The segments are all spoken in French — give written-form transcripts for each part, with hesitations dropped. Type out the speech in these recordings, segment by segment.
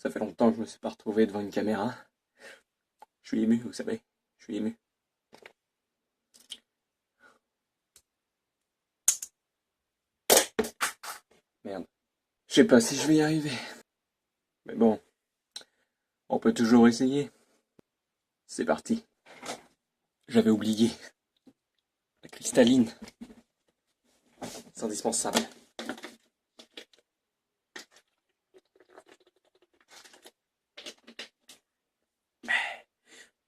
Ça fait longtemps que je me suis pas retrouvé devant une caméra. Je suis ému, vous savez. Je suis ému. Merde. Je sais pas si je vais y arriver. Mais bon, on peut toujours essayer. C'est parti. J'avais oublié. La cristalline. C'est indispensable.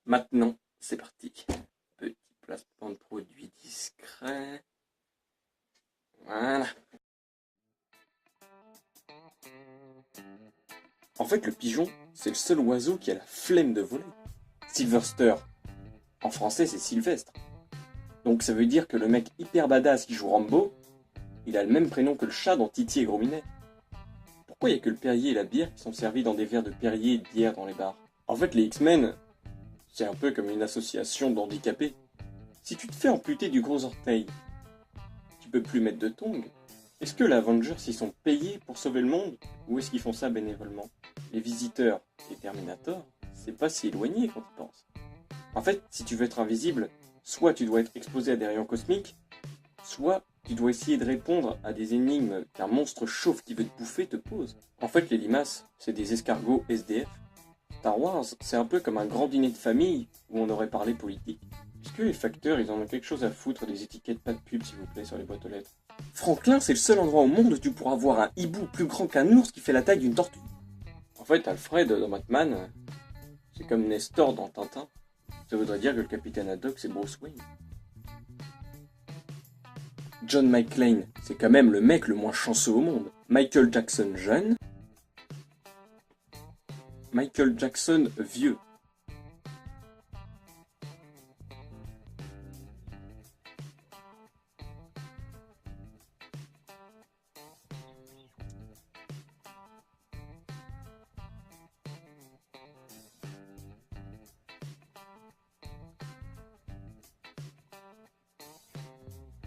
Maintenant, c'est parti. Petit placement de produit discret. Voilà. En fait, le pigeon, c'est le seul oiseau qui a la flemme de voler. Sylvester. En français, c'est Sylvestre. Donc ça veut dire que le mec hyper badass qui joue Rambo, il a le même prénom que le chat dans Titi et Gros Minet. Pourquoi il n'y a que le Perrier et la bière qui sont servis dans des verres de Perrier et de bière dans les bars? En fait, les X-Men, c'est un peu comme une association d'handicapés. Si tu te fais amputer du gros orteil, tu peux plus mettre de tongs. Est-ce que les Avengers y sont payés pour sauver le monde, ou est-ce qu'ils font ça bénévolement? Les Visiteurs et Terminator, c'est pas si éloigné quand tu penses. En fait, si tu veux être invisible, soit tu dois être exposé à des rayons cosmiques, soit tu dois essayer de répondre à des énigmes qu'un monstre chauve qui veut te bouffer te pose. En fait, les limaces, c'est des escargots SDF. Star Wars, c'est un peu comme un grand dîner de famille où on aurait parlé politique. Est-ce que les facteurs, ils en ont quelque chose à foutre des étiquettes pas de pub, s'il vous plaît, sur les boîtes aux lettres? Franklin, c'est le seul endroit au monde où tu pourras voir un hibou plus grand qu'un ours qui fait la taille d'une tortue. En fait, Alfred, dans Batman, c'est comme Nestor dans Tintin. Ça voudrait dire que le capitaine Haddock, c'est Bruce Wayne. John McClane, c'est quand même le mec le moins chanceux au monde. Michael Jackson jeune. Michael Jackson vieux.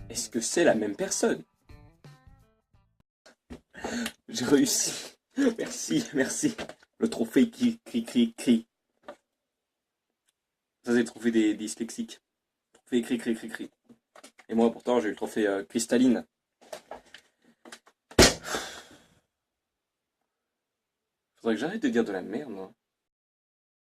Est-ce que c'est la même personne? J'ai réussi. Merci, merci. Le trophée cri. Ça, c'est le trophée des dyslexiques. Trophée cri. Et moi, pourtant, j'ai eu le trophée cristalline. Faudrait que j'arrête de dire de la merde, moi.